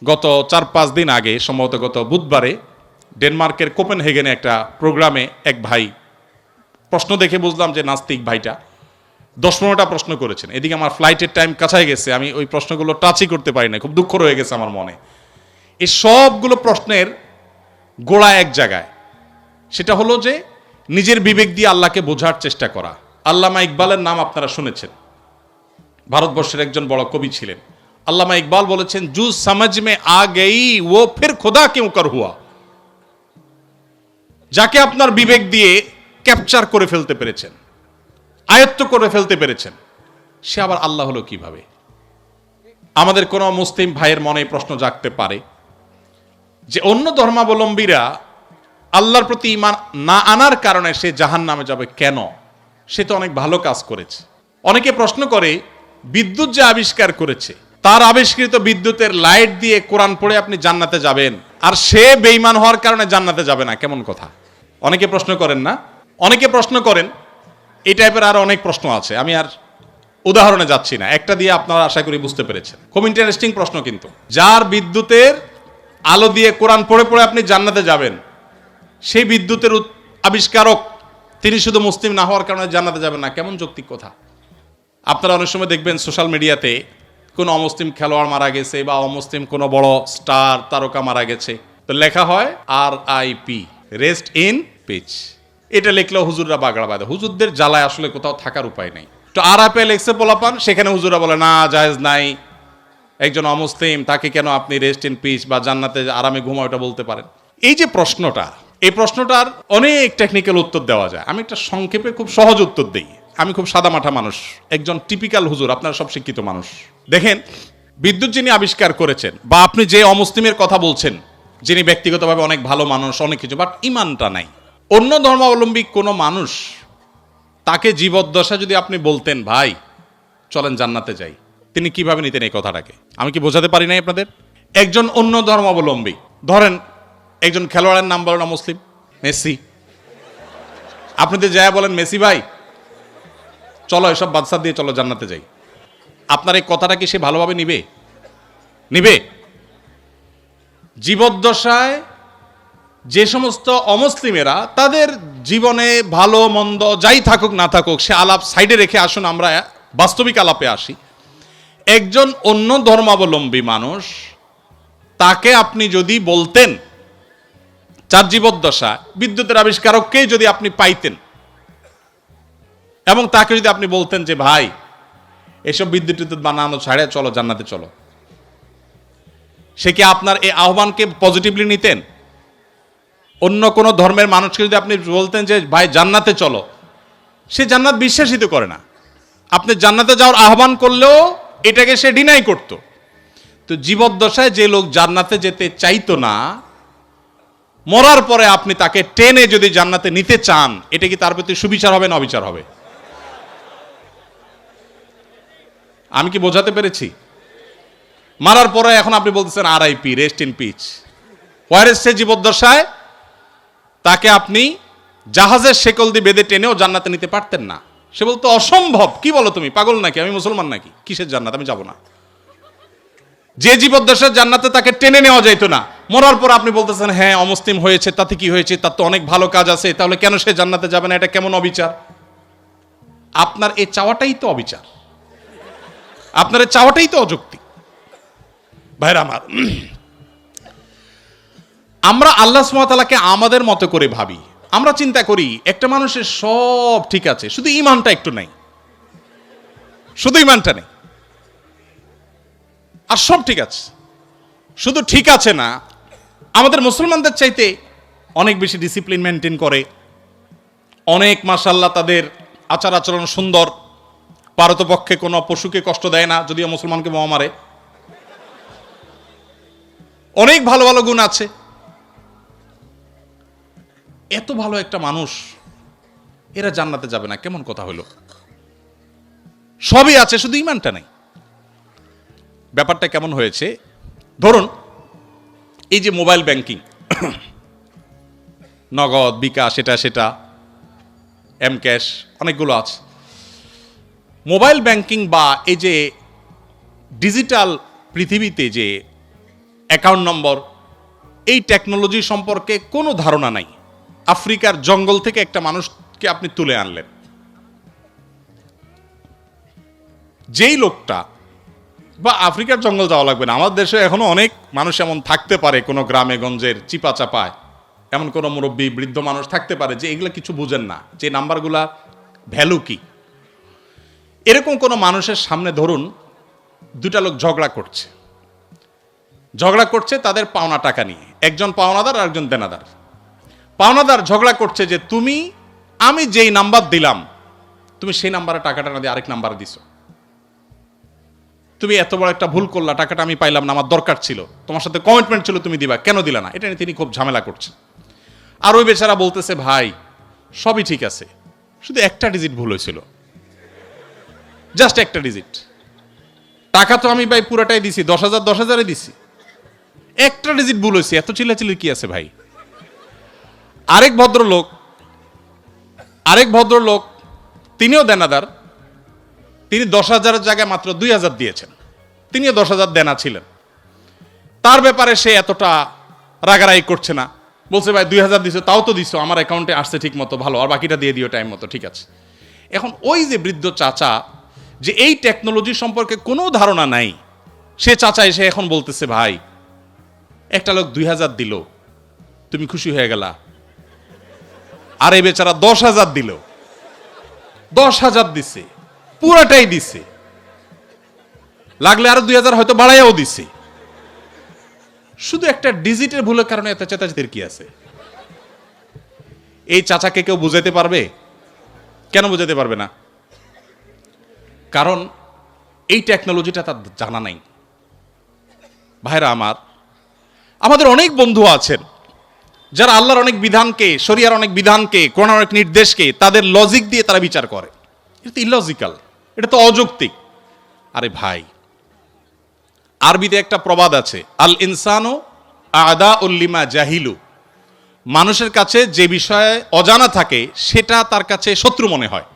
গত 4-5 দিন আগে সম্ভবত গত বুধবারে ডেনমার্কের কোপেনহেগেনে একটা প্রোগ্রামে এক ভাই প্রশ্ন দেখে বুঝলাম যে নাস্তিক ভাইটা 10-15টা প্রশ্ন করেছেন। এদিকে আমার ফ্লাইটের টাইম কাছাই গেছে, আমি ওই প্রশ্নগুলো টাচই করতে পারি না, খুব দুঃখ রয়ে গেছে আমার মনে। এই সবগুলো প্রশ্নের গোড়া এক জায়গায়, সেটা হলো যে নিজের বিবেক দিয়ে আল্লাহকে বোঝার চেষ্টা করা। আল্লামা ইকবালের নাম আপনারা শুনেছেন, ভারতবর্ষের একজন বড় কবি ছিলেন। আল্লামা ইকবাল বলেছেন, জু সমঝ মে আ গই ও ফির খুদা কিউ কর হুয়া। যাকে আপনার বিবেক দিয়ে ক্যাপচার করে ফেলতে পেরেছেন, আয়ত্ত করে ফেলতে পেরেছেন, সে আবার আল্লাহ হলো কিভাবে? আমাদের কোন মুসলিম ভাইয়ের মনে প্রশ্ন জাগতে পারে যে অন্য ধর্মাবলম্বীরা আল্লাহর প্রতি ঈমান না আনার কারণে সে জাহান্নামে যাবে কেন? সে তো অনেক ভালো কাজ করেছে। অনেকে প্রশ্ন করে, বিদ্যুৎ যে আবিষ্কার করেছে, তার আবিষ্কৃত বিদ্যুতের লাইট দিয়ে কোরআন পড়ে আপনি জান্নাতে যাবেন, আর সে বেঈমান হওয়ার কারণে জান্নাতে যাবে না, কেমন কথা? অনেকে প্রশ্ন করেন না? অনেকে প্রশ্ন করেন। এই টাইপের আরো অনেক প্রশ্ন আছে, আমি আর উদাহরণে যাচ্ছি না, একটা দিয়ে আপনারা আশা করি বুঝতে পেরেছেন। খুব ইন্টারেস্টিং প্রশ্ন কিন্তু। যার বিদ্যুতের আলো দিয়ে কোরআন পড়ে পড়ে আপনি জান্নাতে যাবেন, সেই বিদ্যুতের আবিষ্কারক তিনি শুধু মুসলিম না হওয়ার কারণে জান্নাতে যাবেন না, কেমন যৌক্তিক কথা? আপনারা অনেক সময় দেখবেন সোশ্যাল মিডিয়াতে কোনো অমুসলিম খেলোয়াড় মারা গেছে বা অমুসলিম কোনো বড় স্টার তারকা মারা গেছে, তো লেখা হয় RIP, রেস্ট ইন পিচ। এটা লিখলেও হুজুররা বাগড়া বাঁধে। হুজুরদের জ্বালায় আসলে কোথাও থাকার উপায় নেই। তো RIP লেখছে পোলাপান, সেখানে হুজুররা বলে না, জায়েজ নাই, একজন অমুসলিম, তাকে কেন আপনি রেস্ট ইন পিচ বা জান্নাতে আরামে ঘুমাও এটা বলতে পারেন? এই যে প্রশ্নটা, এই প্রশ্নটার অনেক টেকনিক্যাল উত্তর দেওয়া যায়। আমি একটা সংক্ষেপে খুব সহজ উত্তর দিই। আমি খুব সাদামাঠা মানুষ, একজন টিপিক্যাল হুজুর, আপনারা সব শিক্ষিত মানুষ। দেখেন, বিদ্যুৎ যিনি আবিষ্কার করেছেন, বা আপনি যে অমুসলিমের কথা বলছেন, যিনি ব্যক্তিগতভাবে অনেক ভালো মানুষ, অনেক কিছু, বাট ইমানটা নাই, অন্য ধর্মাবলম্বী কোনো মানুষ, তাকে জীবদ্দশা যদি আপনি বলতেন, ভাই চলেন জান্নাতে যাই, তিনি কিভাবে নিতেন এই কথাটাকে? আমি কি বোঝাতে পারি নাই আপনাদের? একজন অন্য ধর্মাবলম্বী, ধরেন একজন খেলোয়াড়ের নাম বলেন মুসলিম, মেসি, আপনি তো যায় বলেন, মেসি ভাই চলো এসব বাদশা দিয়ে চলো জান্নাতে যাই, আপনার এই কথাটা কি সে ভালোভাবে নিবে? নিবে? জীবদ্দশায় যে সমস্ত অমুসলিমেরা তাদের জীবনে ভালো মন্দ যাই থাকুক না থাকুক, সে আলাপ সাইডে রেখে আসুন আমরা বাস্তবিক আলাপে আসি। একজন অন্য ধর্মাবলম্বী মানুষ, তাকে আপনি যদি বলতেন, যার জীবদ্দশা বিদ্যুতের আবিষ্কারককেই যদি আপনি পাইতেন এবং তাকে যদি আপনি বলতেন যে ভাই এসব বিদ্যুৎ বানানো ছাড়ে চলো জান্নাতে চলো, সে কি আপনার এই আহ্বানকে পজিটিভলি নিতেন? অন্য কোন ধর্মের মানুষকে যদি আপনি বলতেন যে ভাই জান্নাতে চলো, সে জান্নাত বিশ্বাসিত করে না। আপনি জান্নাতে যাওয়ার আহ্বান করলেও এটাকে সে ডিনাই করত। তো জীবদ্দশায় যে লোক জান্নাতে যেতে চাইতো না, মরার পরে আপনি তাকে টেনে যদি জান্নাতে নিতে চান, এটা কি তার প্রতি সুবিচার হবে না অবিচার হবে? আমি কি বোঝাতে পেরেছি? মারার পরে এখন আপনি বলতেছেন RIP, রেস্ট ইন পিচ। ওয়ারেস সে জীবদ্দশায় তাকে আপনি জাহাজের শেকল দিয়ে বেঁধে টেনেও জান্নাতে নিতে পারতেন না। সে বলতো অসম্ভব, কি বলো তুমি, পাগল নাকি, আমি মুসলমান নাকি, কিসের জান্নাত, আমি যাব না। যে জীবদ্দশায় জান্নাতে তাকে টেনে নেওয়া যাইতো না, মরার পর আপনি বলতেছেন হ্যাঁ অমুসলিম হয়েছে, তাতে কি হয়েছে, তার তো অনেক ভালো কাজ আছে, তাহলে কেন সে জান্নাতে যাবে না? এটা কেমন অবিচার? আপনার এই চাওয়াটাই তো অবিচার, আপনার এই চাওয়াটাই তো অযৌক্তিক। ভাইরা আমার, আমরা আল্লাহ সুবহানাহু ওয়া তাআলাকে আমাদের মতো করে ভাবি। আমরা চিন্তা করি একটা মানুষের সব ঠিক আছে, শুধু ঈমানটা একটু নাই, শুধু ঈমানটা নেই, আর সব ঠিক আছে। শুধু ঠিক আছে না, আমাদের মুসলমানদের চাইতে অনেক বেশি ডিসিপ্লিন মেনটেন করে, অনেক মাশাআল্লাহ তাদের আচার আচরণ সুন্দর, পারতপক্ষে কোনো পশুকে কষ্ট দেয় না, যদিও মুসলমানকে বোমা মারে, অনেক ভালো ভালো গুণ আছে। এত ভালো একটা মানুষ, এরা জান্নাতে যাবে না, কেমন কথা হলো? সবই আছে, শুধু ঈমানটা নেই। ব্যাপারটা কেমন হয়েছে? ধরুন এই যে মোবাইল ব্যাংকিং, নগদ, বিকাশ, সেটা এম ক্যাশ, অনেকগুলো আছে। মোবাইল ব্যাংকিং বা এই যে ডিজিটাল পৃথিবীতে যে অ্যাকাউন্ট নম্বর, এই টেকনোলজি সম্পর্কে কোনো ধারণা নাই। আফ্রিকার জঙ্গল থেকে একটা মানুষকে আপনি তুলে আনলেন, যেই লোকটা, বা আফ্রিকার জঙ্গল যাওয়া লাগবে না, আমাদের দেশে এখনো অনেক মানুষ এমন থাকতে পারে, কোনো গ্রামে গঞ্জের চিপা চাপায় এমন কোনো মুরব্বী বৃদ্ধ মানুষ থাকতে পারে যে এগুলো কিছু বুঝেন না, যে নাম্বারগুলা ভ্যালু কি। এরকম কোনো মানুষের সামনে ধরুন দুটা লোক ঝগড়া করছে তাদের পাওনা টাকা নিয়ে, একজন পাওনাদার আর একজন দেনাদার। পাওনাদার ঝগড়া করছে যে আমি যেই নাম্বার দিলাম তুমি সেই নাম্বারে টাকাটা না দিয়ে আরেক নাম্বার দিছো, তুমি এত বড় একটা ভুল করলা, টাকাটা আমি পাইলাম না, আমার দরকার ছিল, তোমার সাথে কমিটমেন্ট ছিল, তুমি দিবা, কেন দিলা না? এটা নিয়ে তিনি খুব ঝামেলা করছেন। আর ওই বেচারা বলতেছে, ভাই সবই ঠিক আছে, শুধু একটা ডিজিট ভুল হয়েছিল, জাস্ট একটা ডিজিট, টাকা তো আমি ভাই পুরাটাই দিছি, 10,000 10,000 দিছি, একটা ডিজিট ভুল হয়েছে, এত চিল্লাচিল্লি কি আছে ভাই? আরেক ভদ্রলোক তিনিও দেনাদার, তিনি 10,000 জায়গায় মাত্র 2,000 দিয়েছেন, তিনিও 10,000 দেনা ছিলেন। তার ব্যাপারে সে এতটা রাগারাগি করছে না, বলছে ভাই 2,000 দিছো, তাও তো দিছো, আমার অ্যাকাউন্টে আসছে ঠিক মতো, ভালো, আর বাকিটা দিয়ে দিও টাইম মতো, ঠিক আছে। এখন ওই যে বৃদ্ধ চাচা, যে এই টেকনোলজি সম্পর্কে কোনো ধারণা নাই, সে চাচা এসে এখন বলতেছে, ভাই একটা লোক 2,000 দিল, তুমি খুশি হয়ে গেলা, আর এই বেচারা 10,000 দিল, 10,000 দিছে, পুরাটাই দিছে, লাগলে আরো 2,000 হয়তো বাড়াইয়াও দিছে, শুধু একটা ডিজিটের ভুলের কারণে এত চেঁচাচেঁচির কি আছে? এই চাচাকে কেউ বুঝাইতে পারবে? কেন বুঝাইতে পারবে না? কারণ এই টেকনোলজিটা তার জানা নাই। ভাইরা আমার, আমাদের অনেক বন্ধু আছেন যারা আল্লাহর অনেক বিধানকে, শরিয়ার অনেক বিধানকে, কোরআনের অনেক নির্দেশকে তাদের লজিক দিয়ে তারা বিচার করে। এটা তো ইলজিক্যাল, এটা তো অযৌক্তিক। আরে ভাই, আরবিতে একটা প্রবাদ আছে, আল ইনসানু আদা উল্লিমা জাহিলু, মানুষের কাছে যে বিষয়ে অজানা থাকে সেটা তার কাছে শত্রু মনে হয়।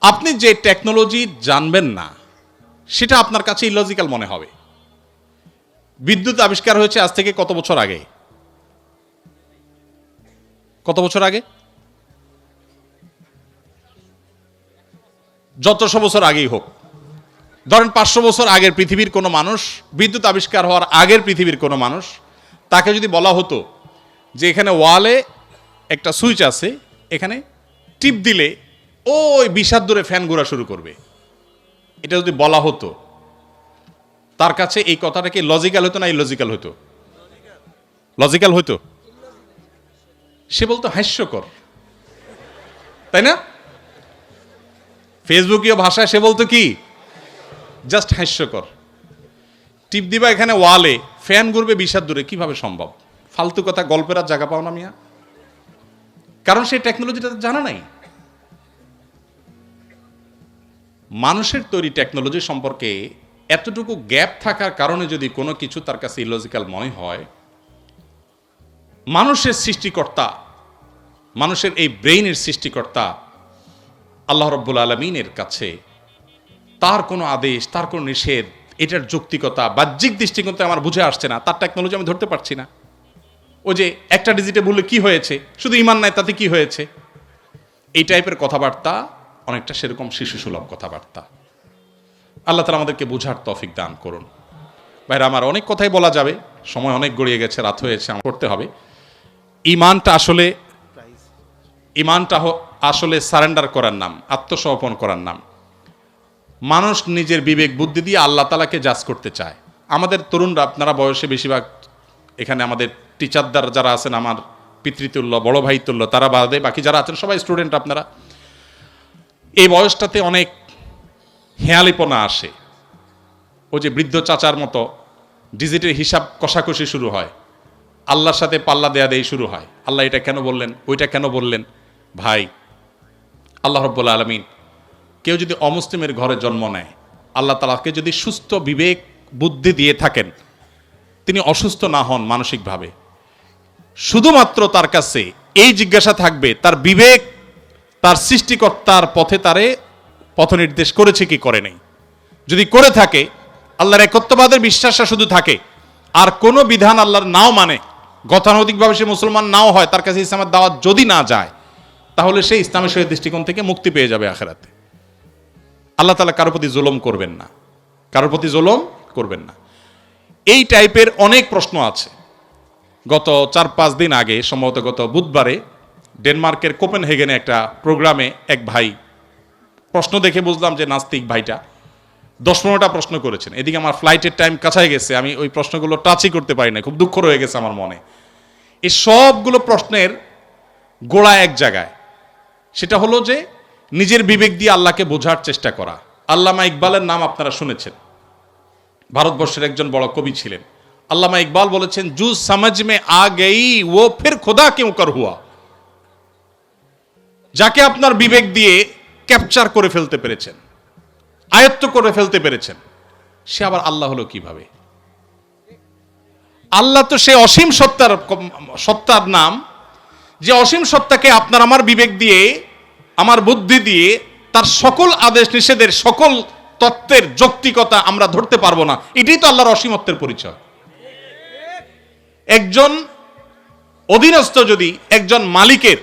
আপনি যে টেকনোলজি জানবেন না সেটা আপনার কাছে ইলজিক্যাল মনে হবে। বিদ্যুৎ আবিষ্কার হয়েছে আজ থেকে কত বছর আগে? কত বছর আগে? যতশো বছর আগেই হোক, ধরেন 500 বছর আগের পৃথিবীর কোনো মানুষ, বিদ্যুৎ আবিষ্কার হওয়ার আগের পৃথিবীর কোনো মানুষ, তাকে যদি বলা হতো যে এখানে ওয়ালে একটা সুইচ আছে, এখানে টিপ দিলে ওই 20 হাত দূরে ফ্যান ঘোরা শুরু করবে, এটা যদি বলা হতো, তার কাছে এই কথাটা কি লজিক্যাল হতো না ইলজিক্যাল হতো? লজিক্যাল হতো। সে বলতো হাস্যকর, তাই না? ফেসবুকীয় ভাষায় সে বলতো কি, জাস্ট হাস্যকর। টিপ দিবা এখানে ওয়ালে, ফ্যান ঘুরবে 20 হাত দূরে, কিভাবে সম্ভব? ফালতু কথা, গল্পের আর জায়গা পাও না মিয়া। কারণ সেই টেকনোলজিটা জানা নাই। মানুষের তৈরি টেকনোলজি সম্পর্কে এতটুকু গ্যাপ থাকার কারণে যদি কোনো কিছু তার কাছে ইলজিক্যাল মনে হয়, মানুষের সৃষ্টিকর্তা, মানুষের এই ব্রেইনের সৃষ্টিকর্তা আল্লাহ রাব্বুল আলামিনের কাছে তার কোনো আদেশ, তার কোনো নিষেধ, এটার যৌক্তিকতা বাহ্যিক দৃষ্টিকোণে আমার বুঝে আসছে না, তার টেকনোলজি আমি ধরতে পারছি না। ওই যে একটা ডিজিটে বললে কি হয়েছে, শুধু ইমান নাই তাতে কি হয়েছে, এই টাইপের কথাবার্তা অনেকটা সেরকম শিশু সুলভ কথাবার্তা। আল্লাহ তাআলা আমাদেরকে বুঝার তৌফিক দান করুন। ভাইরা আমার, অনেক কথাই বলা যাবে, সময় অনেক গড়িয়ে গেছে, রাত হয়েছে, আমার করতে হবে। ইমানটা আসলে সারেন্ডার করার নাম, আত্মসমর্পণ করার নাম। মানুষ নিজের বিবেক বুদ্ধি দিয়ে আল্লাহ তাআলাকে জাজ করতে চায়। আমাদের তরুণরা, আপনারা বয়সে বেশিরভাগ এখানে আমাদের টিচারদার যারা আছেন, আমার পিতৃতুল্য, বড় ভাই তুল্য, তারা বাদে বাকি যারা আছেন সবাই স্টুডেন্ট। আপনারা এই বয়সটাতে অনেক হেয়ালিপনা আসে। ওই যে বৃদ্ধ চাচার মতো ডিজিটের হিসাব কষাকষি শুরু হয়, আল্লাহর সাথে পাল্লা দেয়া দেই শুরু হয়। আল্লাহ এটা কেন বললেন, ওইটা কেন বললেন? ভাই, আল্লাহ রাব্বুল আলামিন, কেউ যদি অমুসলিমের ঘরে জন্ম নেয়, আল্লাহ তাআলাকে যদি সুস্থ বিবেক বুদ্ধি দিয়ে থাকেন, তিনি অসুস্থ না হন মানসিকভাবে, শুধুমাত্র তার কাছে এই জিজ্ঞাসা থাকবে তার বিবেক তার সৃষ্টিকর্তার পথে তারে পথ নির্দেশ করেছে কি করে নেই। যদি করে থাকে আল্লাহর একত্ববাদের বিশ্বাসটা শুধু থাকে, আর কোনো বিধান আল্লাহর নাও মানে, গতানুগতিকভাবে সে মুসলমান নাও হয়, তার কাছে ইসলামের দাওয়াত যদি না যায়, তাহলে সে ইসলামের শরীয়ত দৃষ্টিকোণ থেকে মুক্তি পেয়ে যাবে আখিরাতে। আল্লাহ তাআলা কারোর প্রতি জুলুম করবেন না, কারোর প্রতি জুলুম করবেন না। এই টাইপের অনেক প্রশ্ন আছে। গত 4-5 দিন আগে, সম্ভবত গত বুধবারে, ডেনমার্কের কোপেনহেগেনে একটা প্রোগ্রামে এক ভাই, প্রশ্ন দেখে বুঝলাম যে নাস্তিক ভাইটা 10-15টা প্রশ্ন করেছেন। এদিকে আমার ফ্লাইটের টাইম কাছায় গেছে, আমি ওই প্রশ্নগুলো টাচই করতে পারি না, খুব দুঃখ রয়ে গেছে আমার মনে। এই সবগুলো প্রশ্নের গোড়া এক জায়গায়, সেটা হলো যে নিজের বিবেক দিয়ে আল্লাহকে বোঝার চেষ্টা করা। আল্লামা ইকবালের নাম আপনারা শুনেছেন, ভারতবর্ষের একজন বড় কবি ছিলেন। আল্লামা ইকবাল বলেছেন, জু সমঝ মে আ গই ও ফির খুদা কিউ কর হুয়া। যাকে আপনার বিবেক দিয়ে ক্যাপচার করে ফেলতে পেরেছেন, আয়ত্ত করে ফেলতে পেরেছেন, সে আবার আল্লাহ হলো কিভাবে? আল্লাহ তো সে অসীম সত্তার নাম, যে অসীম সত্তাকে আপনার আমার বিবেক দিয়ে, আমার বুদ্ধি দিয়ে তার সকল আদেশ নিষেধের, সকল তত্ত্বের যৌক্তিকতা আমরা ধরতে পারবো না। এটাই তো আল্লাহর অসীমত্বের পরিচয়। একজন অধীনস্থ যদি একজন মালিকের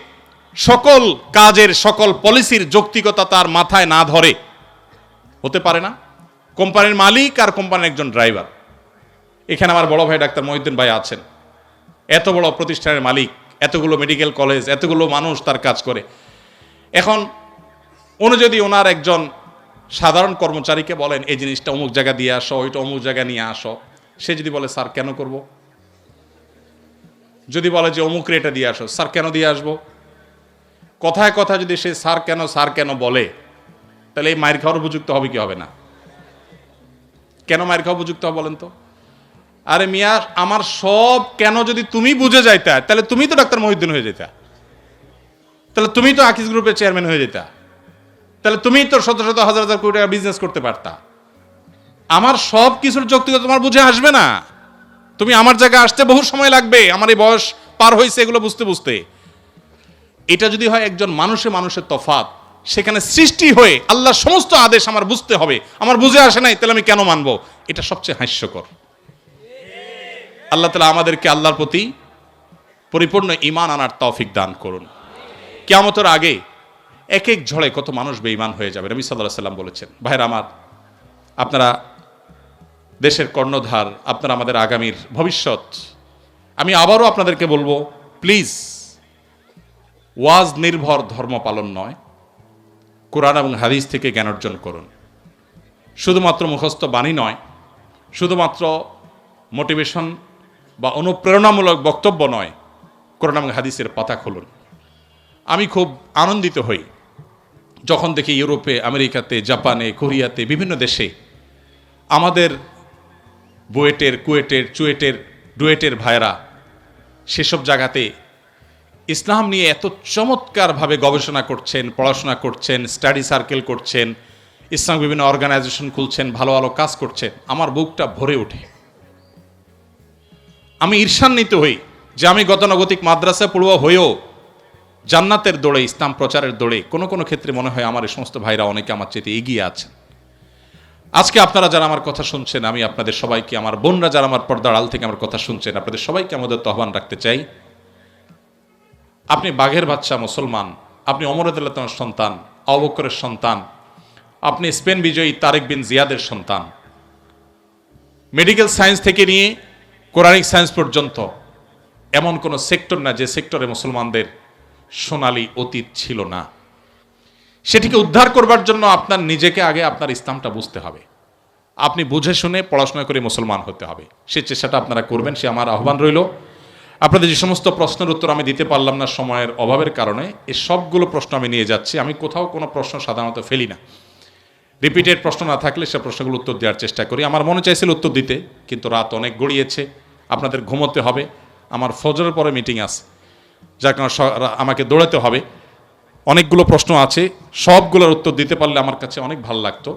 সকল কাজের, সকল পলিসির যৌক্তিকতা তার মাথায় না ধরে, হতে পারে না। কোম্পানির মালিক আর কোম্পানির একজন ড্রাইভার। এখানে আমার বড় ভাই ডাক্তার মহিউদ্দিন ভাই আছেন, এত বড় প্রতিষ্ঠানের মালিক, এতগুলো মেডিকেল কলেজ, এতগুলো মানুষ তার কাজ করে। এখন উনি যদি ওনার একজন সাধারণ কর্মচারীকে বলেন এই জিনিসটা অমুক জায়গা দিয়ে আসো, ওইটা অমুক জায়গা নিয়ে আসো, সে যদি বলে স্যার কেন করব? যদি বলে যে অমুক রেটা দিয়ে আসো, স্যার কেন দিয়ে আসবো? কথায় কথা যদি সে স্যার কেন বলে, তাহলে এই মায়ের খাওয়ার উপযুক্ত হবে কি হবে না? কেন মায়ের খাওয়া উপযুক্ত হবে বলেন তো? আরে মিয়া, আমার সব কেন যদি তুমি বুঝে যাইতা, তাহলে তুমি তো ডাক্তার মহিউদ্দিন হয়ে যেতা, তাহলে তুমি তো আকিজ গ্রুপের চেয়ারম্যান হয়ে যেতা, তাহলে তুমি তো শত শত হাজার হাজার কোটি টাকা বিজনেস করতে পারতা। আমার সব কিছুর যৌক্তিকতা তোমার বুঝে আসবে না। তুমি আমার জায়গায় আসতে বহু সময় লাগবে, আমার এই বয়স পার হয়েছে এগুলো বুঝতে বুঝতে। এটা যদি হয় একজন মানুষের তফাৎ, সেখানে সৃষ্টি হয়ে আল্লাহর সমস্ত আদেশ আমার বুঝতে হবে, আমার বুঝে আসে নাই, তাহলে আমি কেন মানবো? এটা সবচেয়ে হাস্যকর। আল্লাহ তাআলা আমাদেরকে আল্লাহর প্রতি পরিপূর্ণ ঈমান আনার তৌফিক দান করুন। কিয়ামতের আগে এক এক ঝড়ে কত মানুষ বেঈমান হয়ে যাবে। নবী সাল্লাল্লাহু আলাইহি সাল্লাম বলেছেন, ভাইরা আমার, আপনারা দেশের কর্ণধার, আপনারা আমাদের আগামীর ভবিষ্যৎ। আমি আবারও আপনাদেরকে বলবো, প্লিজ, ওয়াজ নির্ভর ধর্ম পালন নয়, কোরআন এবং হাদিস থেকে জ্ঞান অর্জন করুন। শুধুমাত্র মুখস্থ বাণী নয়, শুধুমাত্র মোটিভেশন বা অনুপ্রেরণামূলক বক্তব্য নয়, কোরআন এবং হাদিসের পাতা খুলুন। আমি খুব আনন্দিত হই যখন দেখি ইউরোপে, আমেরিকাতে, জাপানে, কোরিয়াতে, বিভিন্ন দেশে আমাদের বুয়েটের, কুয়েটের, চুয়েটের, ডুয়েটের ভাইরা সেসব জায়গাতে ইসলাম নিয়ে এত চমৎকারভাবে গবেষণা করছেন, পড়াশোনা করছেন, স্টাডি সার্কেল করছেন, ইসলাম বিভিন্ন অর্গানাইজেশন খুলছেন, ভালো ভালো কাজ করছেন। আমার বুকটা ভরে ওঠে। আমি ঈর্ষান্বিত হই যে আমি গতানুগতিক মাদ্রাসা পড়ুয়া হয়েও জান্নাতের দৌড়ে, ইসলাম প্রচারের দৌড়ে কোনো কোনো ক্ষেত্রে মনে হয় আমার এই সমস্ত ভাইরা অনেকে আমার চেয়ে এগিয়ে আছেন। আজকে আপনারা যারা আমার কথা শুনছেন, আমি আপনাদের সবাইকে, আমার বোনরা যারা আমার পর্দার আড়াল থেকে আমার কথা শুনছেন, আপনাদের সবাইকে আমাদের আহ্বান রাখতে চাই, আপনি বাঘের বাচ্চা মুসলমান, আপনি ওমর রাদিয়াল্লাহু তাআলার সন্তান, আবু বকরের সন্তান, আপনি স্পেন বিজয়ী তারেক বিন জিয়াদের সন্তান। মেডিকেল সায়েন্স থেকে নিয়ে কোরআনিক সায়েন্স পর্যন্ত এমন কোনো সেক্টর না যে সেক্টরে মুসলমানদের সোনালী অতীত ছিল না। সেটিকে উদ্ধার করবার জন্য আপনার নিজেকে আগে আপনার ইসলামটা বুঝতে হবে। আপনি বুঝে শুনে পড়াশোনা করে মুসলমান হতে হবে। সে চেষ্টাটা আপনারা করবেন, সে আমার আহ্বান রইল। আপনাদের যে সমস্ত প্রশ্নের উত্তর আমি দিতে পারলাম না সময়ের অভাবের কারণে, এই সবগুলো প্রশ্ন আমি নিয়ে যাচ্ছি। আমি কোথাও কোনো প্রশ্ন সাধারণত ফেলি না। রিপিটেড প্রশ্ন না থাকলে সে প্রশ্নগুলো উত্তর দেওয়ার চেষ্টা করি। আমার মনে চাইছিল উত্তর দিতে, কিন্তু রাত অনেক গড়িয়েছে, আপনাদের ঘুমোতে হবে, আমার ফজরের পরে মিটিং আছে, যার কারণে আমাকে দৌড়াতে হবে। অনেকগুলো প্রশ্ন আছে, সবগুলোর উত্তর দিতে পারলে আমার কাছে অনেক ভালো লাগতো।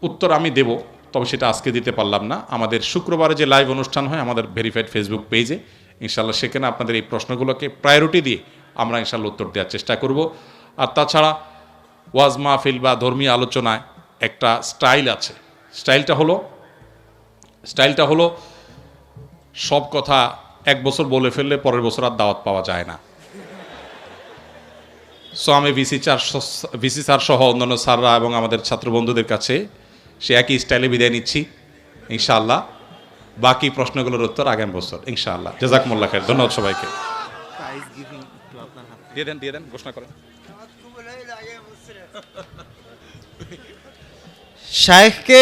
উত্তর আমি দেব, তবে সেটা আজকে দিতে পারলাম না। আমাদের শুক্রবারে যে লাইভ অনুষ্ঠান হয় আমাদের ভেরিফাইড ফেসবুক পেজে, ইনশাল্লাহ সেখানে আপনাদের এই প্রশ্নগুলোকে প্রায়োরিটি দিয়ে আমরা ইনশাল্লাহ উত্তর দেওয়ার চেষ্টা করব। আর তাছাড়া ওয়াজ মাহফিল বা ধর্মীয় আলোচনায় একটা স্টাইল আছে। স্টাইলটা হলো স্টাইলটা হলো সব কথা এক বছর বলে ফেললে পরের বছর আর দাওয়াত পাওয়া যায় না। সো আমি ভিসি স্যার সহ অন্যান্য স্যাররা এবং আমাদের ছাত্র বন্ধুদের কাছে সে একই স্টাইলে বিদায় নিচ্ছি ইনশাআল্লাহ। বাকি প্রশ্নগুলোর উত্তর আগামী বছর ইনশাআল্লাহ। জাযাকুমুল্লাহ খাইর। ধন্যবাদ সবাইকে। দিয়ে দেন ঘোষণা করেন। শায়েখকে